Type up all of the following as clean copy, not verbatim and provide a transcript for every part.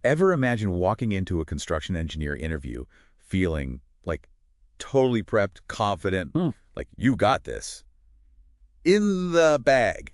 Ever imagine walking into a construction engineer interview feeling like totally prepped, confident, Hmm. like you got this? In the bag.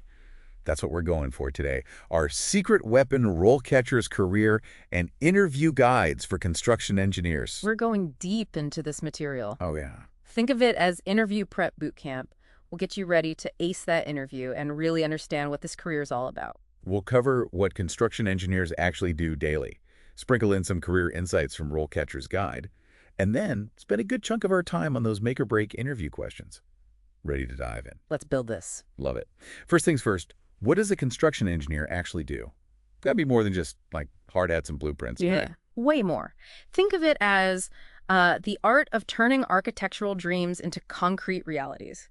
That's what we're going for today. Our secret weapon role catcher's career and interview guides for construction engineers. We're going deep into this material. Oh, yeah. Think of it as interview prep boot camp. We'll get you ready to ace that interview and really understand what this career is all about. We'll cover what construction engineers actually do daily, sprinkle in some career insights from Role Catcher's Guide, and then spend a good chunk of our time on those make-or-break interview questions. Ready to dive in. Let's build this. Love it. First things first, what does a construction engineer actually do? Gotta be more than just, like, hard hats and blueprints. Yeah. Way more. Think of it as the art of turning architectural dreams into concrete realities.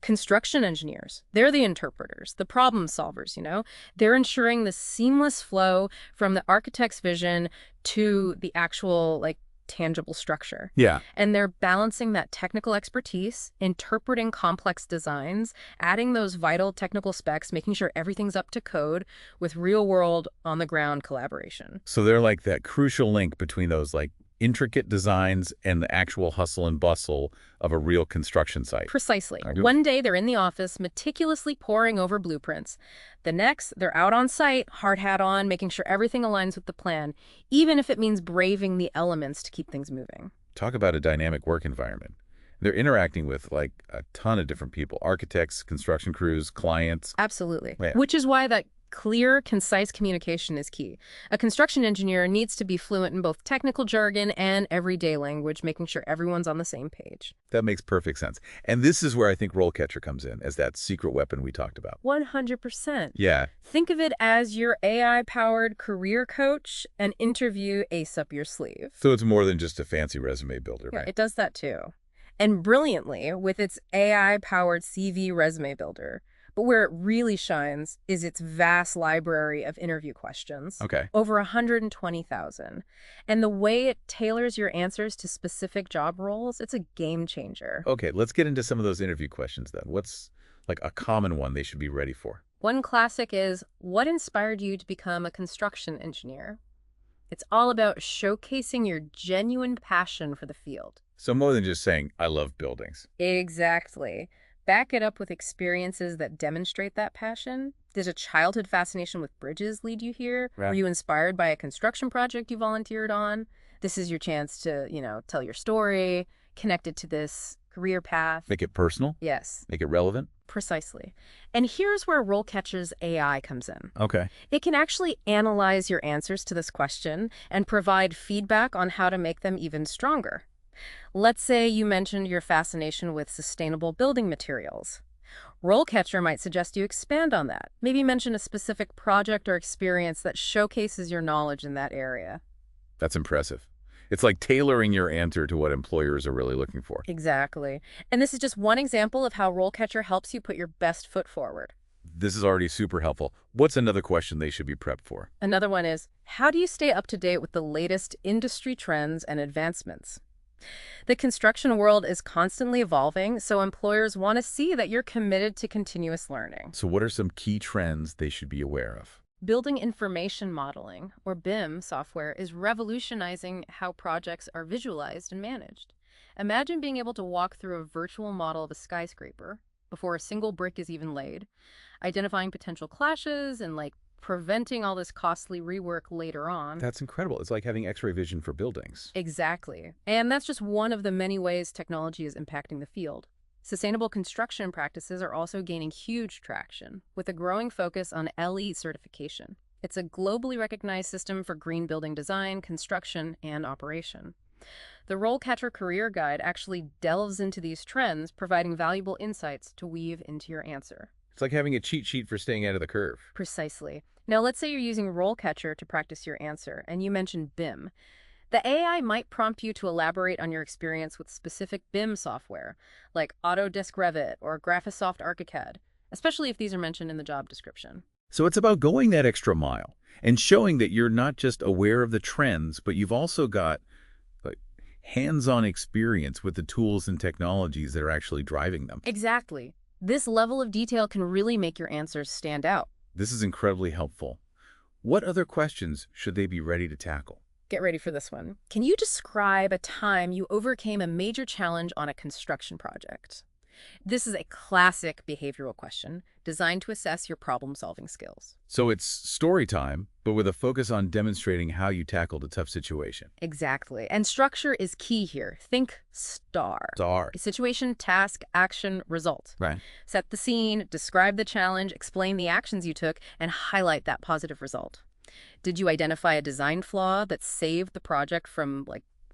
Construction engineers, they're the interpreters, the problem solvers, They're ensuring the seamless flow from the architect's vision to the actual, tangible structure. Yeah. And they're balancing that technical expertise, interpreting complex designs, adding those vital technical specs, making sure everything's up to code with real-world, on-the-ground collaboration. So they're like that crucial link between those, like, intricate designs and the actual hustle and bustle of a real construction site. Precisely. I do. One day they're in the office meticulously poring over blueprints. The next, they're out on site, hard hat on, making sure everything aligns with the plan, even if it means braving the elements to keep things moving. Talk about a dynamic work environment. They're interacting with, like, a ton of different people, architects, construction crews, clients. Absolutely. Yeah. Which is why that clear, concise communication is key. A construction engineer needs to be fluent in both technical jargon and everyday language, making sure everyone's on the same page. That makes perfect sense. And this is where I think RoleCatcher comes in as that secret weapon we talked about. 100%. Yeah. Think of it as your AI-powered career coach and interview ace up your sleeve. So it's more than just a fancy resume builder, Yeah, right? it does that too. And brilliantly with its AI-powered CV resume builder. But where it really shines is its vast library of interview questions. Okay. Over 120,000. And the way it tailors your answers to specific job roles, it's a game changer. Okay, let's get into some of those interview questions then. What's, like, a common one they should be ready for? One classic is, what inspired you to become a construction engineer? It's all about showcasing your genuine passion for the field. So more than just saying, I love buildings. Exactly. Back it up with experiences that demonstrate that passion. Did a childhood fascination with bridges lead you here? Right. Were you inspired by a construction project you volunteered on? This is your chance to, tell your story, connect it to this career path. Make it personal? Yes, Make it relevant? precisely. And here's where RoleCatcher's AI comes in. Okay. It can actually analyze your answers to this question and provide feedback on how to make them even stronger. Let's say you mentioned your fascination with sustainable building materials. RoleCatcher might suggest you expand on that. Maybe mention a specific project or experience that showcases your knowledge in that area. That's impressive. It's like tailoring your answer to what employers are really looking for. Exactly. And this is just one example of how RoleCatcher helps you put your best foot forward. This is already super helpful. What's another question they should be prepped for? Another one is, how do you stay up to date with the latest industry trends and advancements? The construction world is constantly evolving, so employers want to see that you're committed to continuous learning. So what are some key trends they should be aware of? Building information modeling, or BIM software, is revolutionizing how projects are visualized and managed. Imagine being able to walk through a virtual model of a skyscraper before a single brick is even laid, identifying potential clashes and preventing all this costly rework later on. That's incredible. It's like having X-ray vision for buildings. Exactly. And that's just one of the many ways technology is impacting the field. Sustainable construction practices are also gaining huge traction, with a growing focus on LE certification. It's a globally recognized system for green building design, construction, and operation. The RoleCatcher Career Guide actually delves into these trends, providing valuable insights to weave into your answer. It's like having a cheat sheet for staying out of the curve. Precisely. Now, let's say you're using RoleCatcher to practice your answer, and you mentioned BIM. The AI might prompt you to elaborate on your experience with specific BIM software, like Autodesk Revit or Graphisoft ArchiCAD, especially if these are mentioned in the job description. So it's about going that extra mile and showing that you're not just aware of the trends, but you've also got, like, hands-on experience with the tools and technologies that are actually driving them. Exactly. This level of detail can really make your answers stand out. This is incredibly helpful. What other questions should they be ready to tackle? Get ready for this one. Can you describe a time you overcame a major challenge on a construction project? This is a classic behavioral question designed to assess your problem-solving skills. So it's story time, but with a focus on demonstrating how you tackled a tough situation. Exactly. And structure is key here. Think STAR. STAR. Situation, task, action, result. Right. Set the scene, describe the challenge, explain the actions you took, and highlight that positive result. Did you identify a design flaw that saved the project from,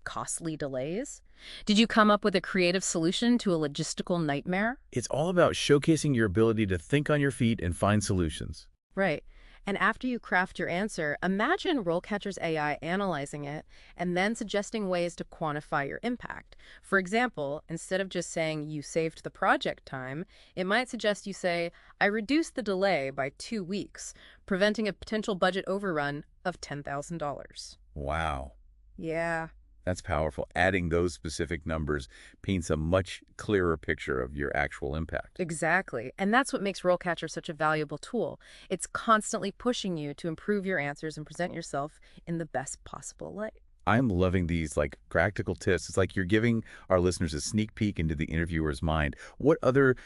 costly delays? Did you come up with a creative solution to a logistical nightmare? It's all about showcasing your ability to think on your feet and find solutions. Right. And after you craft your answer, imagine RoleCatcher's AI analyzing it and then suggesting ways to quantify your impact. For example, instead of just saying you saved the project time, it might suggest you say, I reduced the delay by 2 weeks, preventing a potential budget overrun of $10,000. Wow. Yeah. That's powerful. Adding those specific numbers paints a much clearer picture of your actual impact. Exactly. And that's what makes RoleCatcher such a valuable tool. It's constantly pushing you to improve your answers and present yourself in the best possible light. I'm loving these practical tips. It's like you're giving our listeners a sneak peek into the interviewer's mind. What other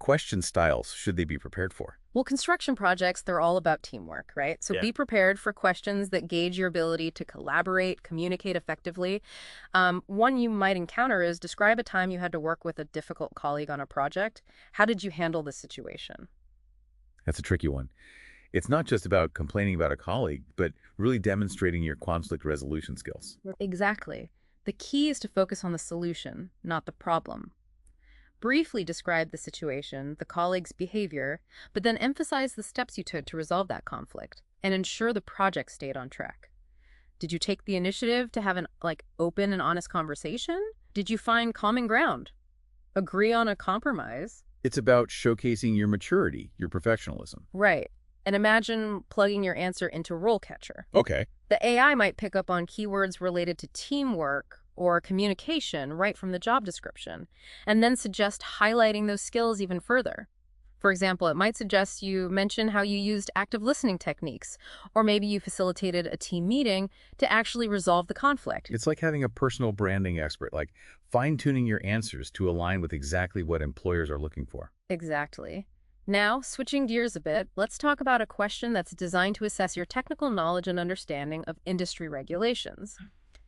question styles should they be prepared for? Well, construction projects, they're all about teamwork, right? So Yeah. be prepared for questions that gauge your ability to collaborate, communicate effectively. One you might encounter is describe a time you had to work with a difficult colleague on a project. How did you handle the situation? That's a tricky one. It's not just about complaining about a colleague, but really demonstrating your conflict resolution skills. Exactly. The key is to focus on the solution, not the problem. Briefly describe the situation, the colleague's behavior, but then emphasize the steps you took to resolve that conflict and ensure the project stayed on track. Did you take the initiative to have an open and honest conversation? Did you find common ground? Agree on a compromise? It's about showcasing your maturity, your professionalism. Right. And imagine plugging your answer into RoleCatcher. Okay. The AI might pick up on keywords related to teamwork or communication right from the job description, and then suggest highlighting those skills even further. For example, it might suggest you mention how you used active listening techniques, or maybe you facilitated a team meeting to actually resolve the conflict. It's like having a personal branding expert, fine-tuning your answers to align with exactly what employers are looking for. Exactly. Now, switching gears a bit, let's talk about a question that's designed to assess your technical knowledge and understanding of industry regulations.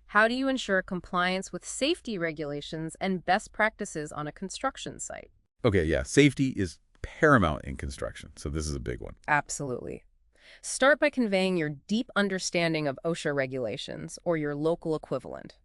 How do you ensure compliance with safety regulations and best practices on a construction site? Okay, yeah, safety is paramount in construction, so this is a big one. Absolutely. Start by conveying your deep understanding of OSHA regulations or your local equivalent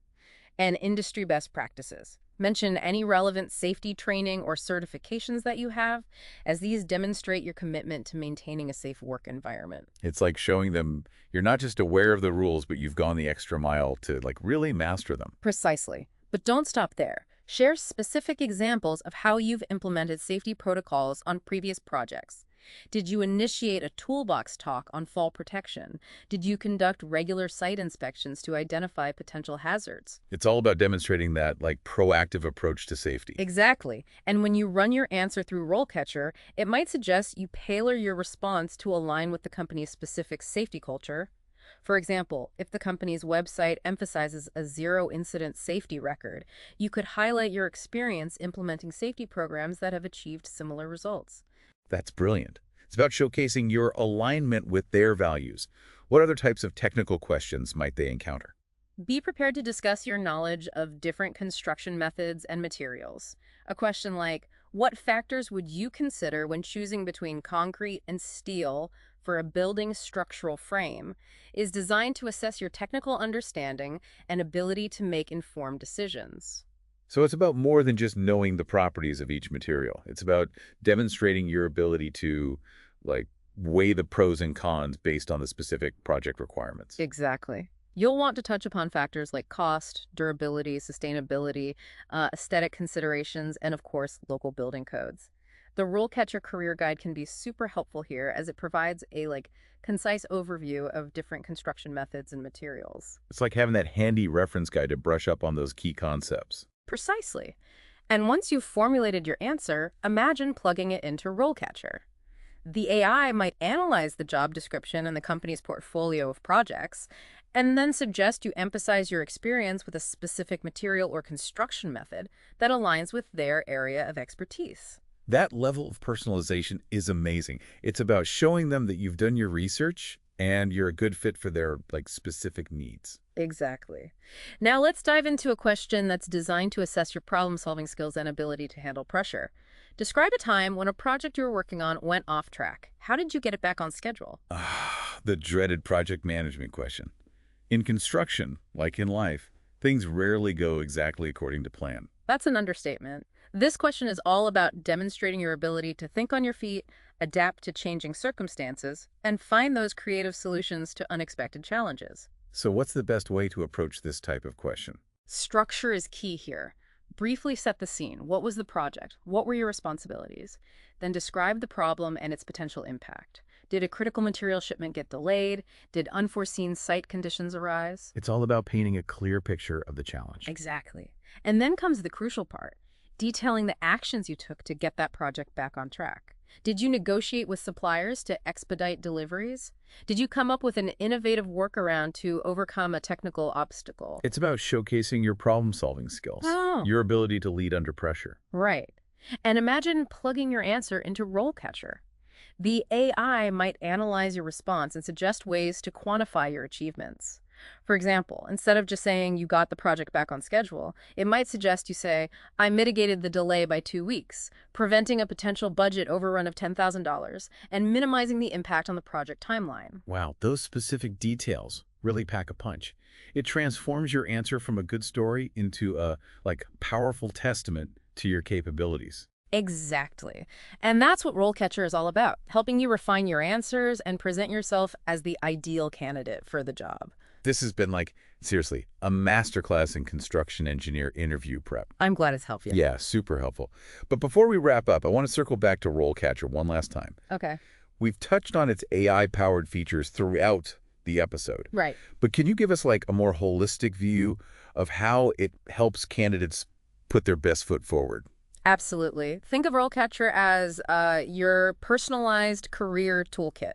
and industry best practices. Mention any relevant safety training or certifications that you have, as these demonstrate your commitment to maintaining a safe work environment. It's like showing them you're not just aware of the rules, but you've gone the extra mile to really master them. Precisely. But don't stop there. Share specific examples of how you've implemented safety protocols on previous projects. Did you initiate a toolbox talk on fall protection? Did you conduct regular site inspections to identify potential hazards? It's all about demonstrating that proactive approach to safety. Exactly. And when you run your answer through RoleCatcher, it might suggest you tailor your response to align with the company's specific safety culture. For example, if the company's website emphasizes a zero-incident safety record, you could highlight your experience implementing safety programs that have achieved similar results. That's brilliant. It's about showcasing your alignment with their values. What other types of technical questions might they encounter? Be prepared to discuss your knowledge of different construction methods and materials. A question like, what factors would you consider when choosing between concrete and steel for a building structural frame, is designed to assess your technical understanding and ability to make informed decisions. So it's about more than just knowing the properties of each material. It's about demonstrating your ability to, weigh the pros and cons based on the specific project requirements. Exactly. You'll want to touch upon factors like cost, durability, sustainability, aesthetic considerations, and of course, local building codes. The RoleCatcher Career Guide can be super helpful here as it provides a concise overview of different construction methods and materials. It's like having that handy reference guide to brush up on those key concepts. Precisely. And once you've formulated your answer, imagine plugging it into RoleCatcher. The AI might analyze the job description and the company's portfolio of projects, and then suggest you emphasize your experience with a specific material or construction method that aligns with their area of expertise. That level of personalization is amazing. It's about showing them that you've done your research and you're a good fit for their specific needs. Exactly. Now let's dive into a question that's designed to assess your problem-solving skills and ability to handle pressure. Describe a time when a project you were working on went off track. How did you get it back on schedule? Ah, the dreaded project management question. In construction, like in life, things rarely go exactly according to plan. That's an understatement. This question is all about demonstrating your ability to think on your feet, adapt to changing circumstances, and find those creative solutions to unexpected challenges. So what's the best way to approach this type of question? Structure is key here. Briefly set the scene. What was the project? What were your responsibilities? Then describe the problem and its potential impact. Did a critical material shipment get delayed? Did unforeseen site conditions arise? It's all about painting a clear picture of the challenge. Exactly. And then comes the crucial part, detailing the actions you took to get that project back on track. Did you negotiate with suppliers to expedite deliveries? Did you come up with an innovative workaround to overcome a technical obstacle? It's about showcasing your problem-solving skills, Oh, your ability to lead under pressure. right. And imagine plugging your answer into RoleCatcher. The AI might analyze your response and suggest ways to quantify your achievements. For example, instead of just saying you got the project back on schedule, it might suggest you say, I mitigated the delay by 2 weeks, preventing a potential budget overrun of $10,000 and minimizing the impact on the project timeline. Wow, those specific details really pack a punch. It transforms your answer from a good story into a, powerful testament to your capabilities. Exactly. And that's what RoleCatcher is all about, helping you refine your answers and present yourself as the ideal candidate for the job. This has been seriously, a masterclass in construction engineer interview prep. I'm glad it's helped you. Yeah, super helpful. But before we wrap up, I want to circle back to RoleCatcher one last time. Okay. We've touched on its AI-powered features throughout the episode. Right. But can you give us a more holistic view of how it helps candidates put their best foot forward? Absolutely. Think of RoleCatcher as your personalized career toolkit,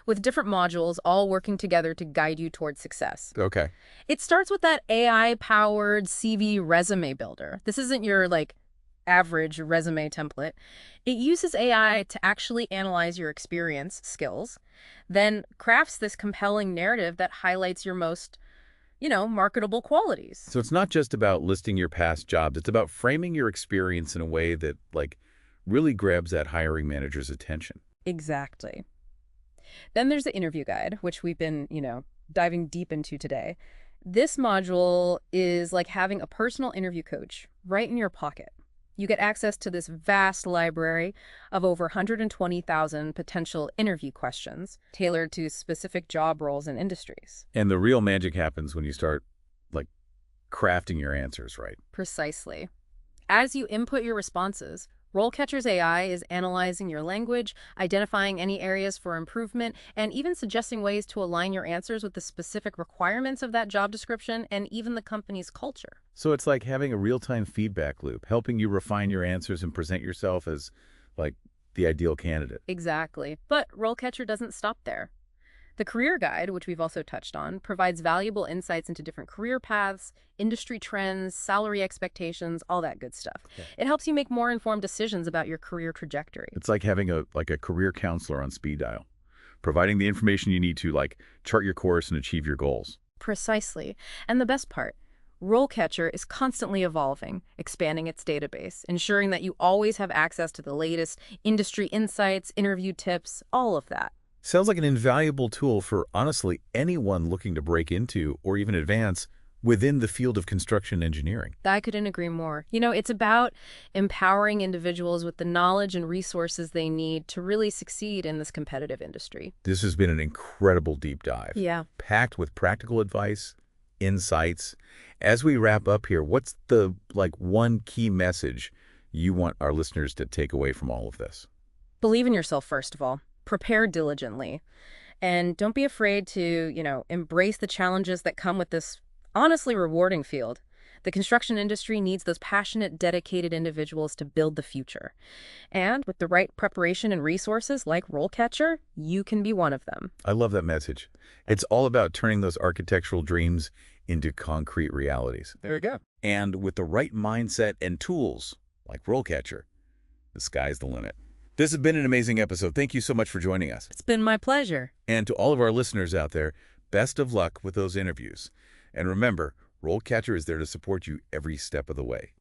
with different modules all working together to guide you towards success. Okay. It starts with that AI-powered CV resume builder. This isn't your, average resume template. It uses AI to actually analyze your experience, skills, then crafts this compelling narrative that highlights your most marketable qualities. So it's not just about listing your past jobs. It's about framing your experience in a way that, really grabs that hiring manager's attention. Exactly. Then there's the interview guide, which we've been, diving deep into today. This module is like having a personal interview coach right in your pocket. You get access to this vast library of over 120,000 potential interview questions tailored to specific job roles and industries. And the real magic happens when you start, crafting your answers right. Precisely. As you input your responses, RoleCatcher's AI is analyzing your language, identifying any areas for improvement, and even suggesting ways to align your answers with the specific requirements of that job description and even the company's culture. So it's like having a real-time feedback loop, helping you refine your answers and present yourself as, the ideal candidate. Exactly. But RoleCatcher doesn't stop there. The career guide, which we've also touched on, provides valuable insights into different career paths, industry trends, salary expectations, all that good stuff. Yeah. It helps you make more informed decisions about your career trajectory. It's like having a career counselor on speed dial, providing the information you need to, chart your course and achieve your goals. Precisely. And the best part, RoleCatcher is constantly evolving, expanding its database, ensuring that you always have access to the latest industry insights, interview tips, all of that. Sounds like an invaluable tool for, honestly, anyone looking to break into or even advance within the field of construction engineering. I couldn't agree more. It's about empowering individuals with the knowledge and resources they need to really succeed in this competitive industry. This has been an incredible deep dive. Yeah. Packed with practical advice, insights. As we wrap up here, what's the, one key message you want our listeners to take away from all of this? Believe in yourself, first of all. Prepare diligently. And don't be afraid to, embrace the challenges that come with this honestly rewarding field. The construction industry needs those passionate, dedicated individuals to build the future. And with the right preparation and resources like RoleCatcher, you can be one of them. I love that message. It's all about turning those architectural dreams into concrete realities. There you go. And with the right mindset and tools, like RoleCatcher, the sky's the limit. This has been an amazing episode. Thank you so much for joining us. It's been my pleasure. And to all of our listeners out there, best of luck with those interviews. And remember, RoleCatcher is there to support you every step of the way.